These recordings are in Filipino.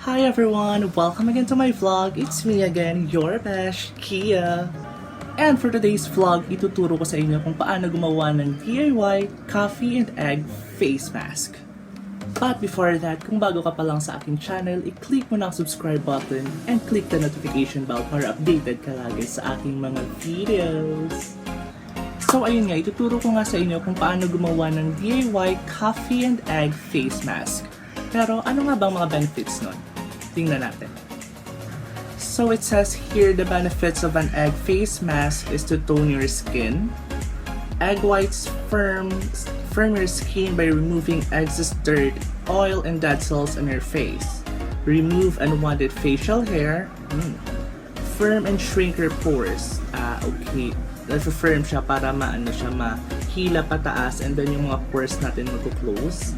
Hi everyone! Welcome again to my vlog. It's me again, your Besh, Kia. And for today's vlog, ituturo ko sa inyo kung paano gumawa ng DIY coffee and egg face mask. But before that, kung bago ka pa lang sa aking channel, i-click mo na ang subscribe button and click the notification bell para updated ka lagi sa aking mga videos. So ayun nga, ituturo ko nga sa inyo kung paano gumawa ng DIY coffee and egg face mask. Pero ano nga bang mga benefits nun? Tingnan natin. So it says here the benefits of an egg face mask is to tone your skin. Egg whites firm your skin by removing excess dirt, oil, and dead cells on your face. Remove unwanted facial hair. Firm and shrink your pores. Okay. Nasa-firm siya para mahila pataas and then yung mga pores natin mag-close.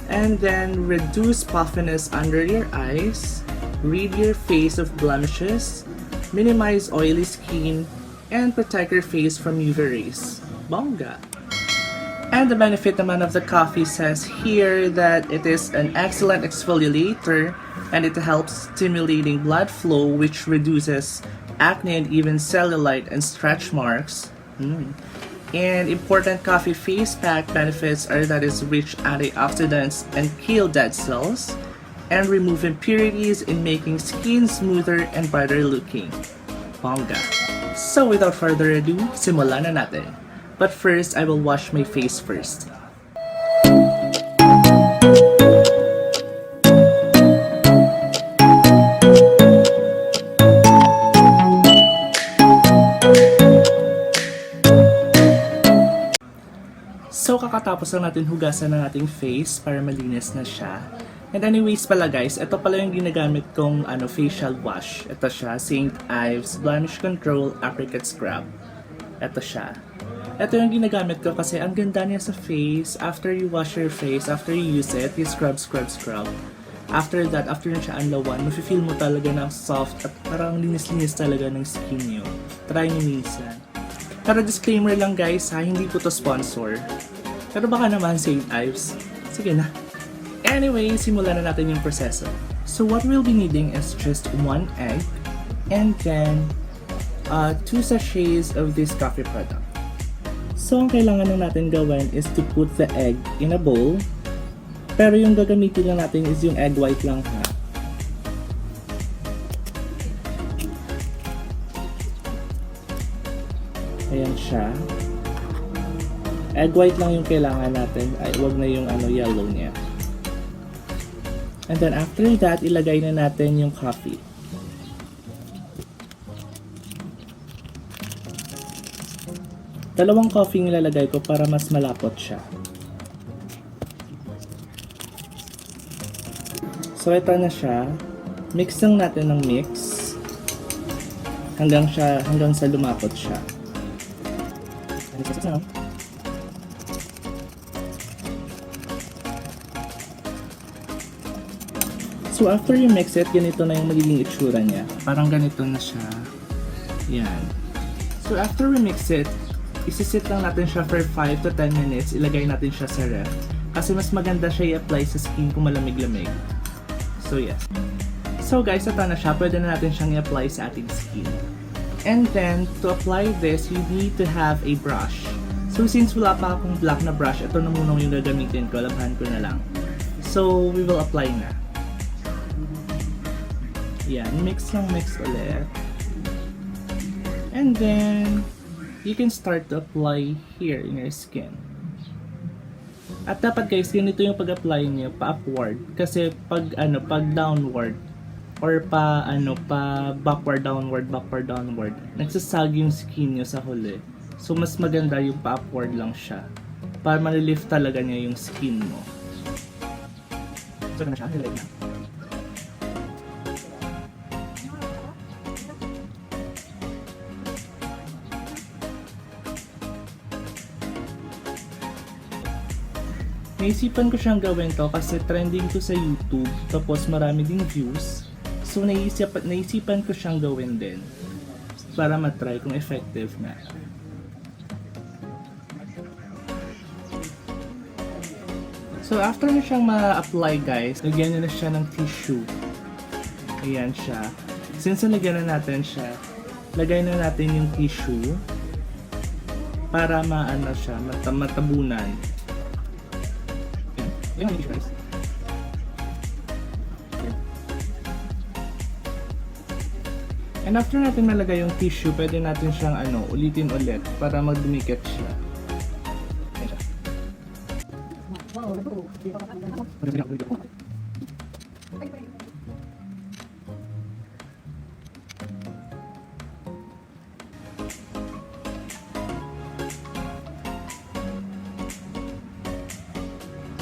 And then reduce puffiness under your eyes, rid your face of blemishes, minimize oily skin, and protect your face from UV rays. Bongga! And the benefit naman of the coffee says here that it is an excellent exfoliator and it helps stimulating blood flow, which reduces acne and even cellulite and stretch marks. And important coffee face pack benefits are that it's rich antioxidants and kill dead cells and remove impurities in making skin smoother and brighter looking. Bongga! So without further ado, simulan na natin. But first, I will wash my face first. So kakatapos lang natin hugasan ng ating face para malinis na siya. And anyways pala guys, ito pala yung ginagamit kong facial wash. Ito siya, St. Ives Blemish Control Apricot Scrub. Ito siya. Ito yung ginagamit ko kasi ang ganda niya sa face. After you wash your face, after you use it, you scrub. After that, after na siya anlawan, mafe-feel mo talaga na soft at parang linis-linis talaga ng skin niyo. Try niyo minsan. Pero disclaimer lang guys ha, hindi po to sponsor. Pero baka naman St. Ives. Sige na. Anyway, simulan na natin yung proseso. So what we'll be needing is just 1 egg and then 2 sachets of this coffee product. So ang kailangan na natin gawin is to put the egg in a bowl. Pero yung gagamitin lang natin is yung egg white lang ha. Ayan siya. Egg white lang yung kailangan natin. Ay, wag na yung yellow niya. And then after that, ilagay na natin yung coffee. Dalawang coffee yung ilalagay ko para mas malapot siya. So ito na siya. Mix lang natin ng mix hanggang sa lumapot siya. So after you mix it, ganito na yung magiging itsura niya. Parang ganito na siya. Yan. So after we mix it, isisit lang natin siya for 5 to 10 minutes. Ilagay natin siya sa ref. Kasi mas maganda siya i-apply sa skin kung malamig-lamig. So yes. So guys, ito na siya. Pwede na natin siyang i-apply sa ating skin. And then, to apply this, you need to have a brush. So since wala pa akong black na brush, ito na muna yung gagamitin ko. Labhan ko na lang. So we will apply na. Yan, mix ulit. And then, you can start to apply here in your skin. At dapat guys, ganito yung pag-apply niyo, pa-upward. Kasi pag downward, or pa backward, downward, nagsasag yung skin niyo sa huli. So, mas maganda yung pa-upward lang siya. Para malilift talaga niya yung skin mo. So, na siya, highlight na. Naisipan ko siyang gawin to kasi trending to sa YouTube, tapos marami ding views. So naisipan ko siyang gawin din para matry kung effective na. So after na siyang ma-apply guys, lagyan nyo na siya ng tissue Ayan siya. Since nalagyan na natin siya, lagay na natin yung tissue para maano siya, matabunan. Ayan yung tissue guys. And after natin malagay yung tissue, pwede natin siyang ulitin ulit para magdumikit siya. Ayan siya.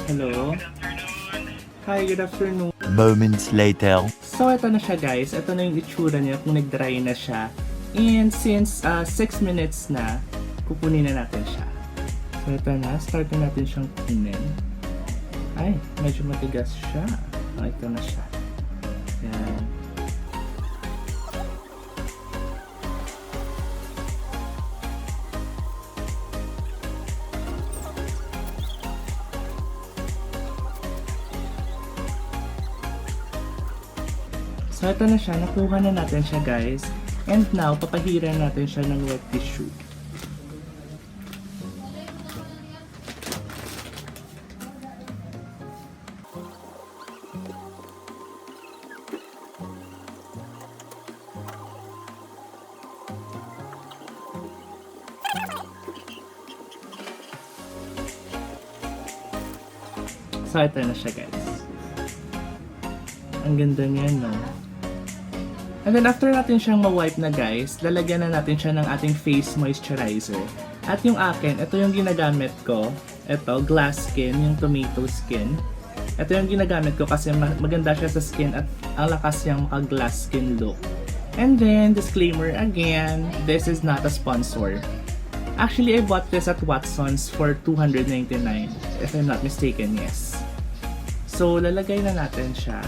Hello? Hi, good afternoon. Moments later. So, ito na siya guys. Ito na yung itsura niya kung nag-dry na siya. And since 6 minutes na, kukunin na natin siya. So, ito na. Start na natin siyang kunin. Ay, medyo matigas siya. Ito na siya. Yan. So, ito na siya. Nakuha na natin siya, guys. And now, papahiran natin siya ng wet tissue. So, ito na siya, guys. Ang ganda niya, no? And then after natin siyang ma-wipe na guys, lalagyan na natin siya ng ating face moisturizer. At yung akin, ito yung ginagamit ko. Ito, glass skin, yung tomato skin. Ito yung ginagamit ko kasi maganda siya sa skin at ang lakas niyang maka-glass skin look. And then, disclaimer again, this is not a sponsor. Actually, I bought this at Watson's for $299, if I'm not mistaken, yes. So, lalagay na natin siya.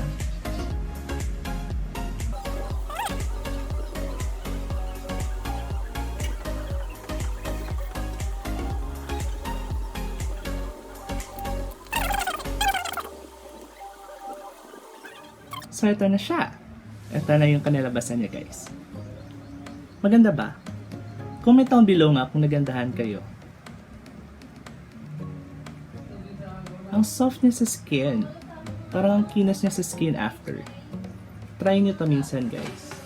So, ito na siya. Ito na yung kanilabasan niya, guys. Maganda ba? Comment down below nga kung nagandahan kayo. Ang soft niya sa skin. Parang ang kinas niya sa skin after. Try nyo to minsan, guys.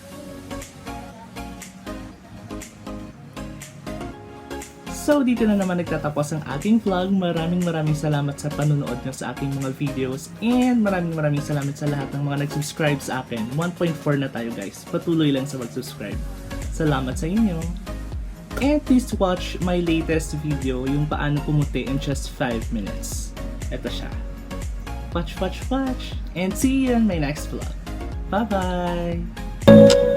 So, dito na naman nagtatapos ang aking vlog. Maraming salamat sa panunood nyo sa aking mga videos. And maraming salamat sa lahat ng mga nag-subscribe sa akin. 1.4 na tayo guys. Patuloy lang sa mag-subscribe. Salamat sa inyo. And please watch my latest video, yung paano pumuti in just 5 minutes. Ito siya. Watch. And see you in my next vlog. Bye-bye!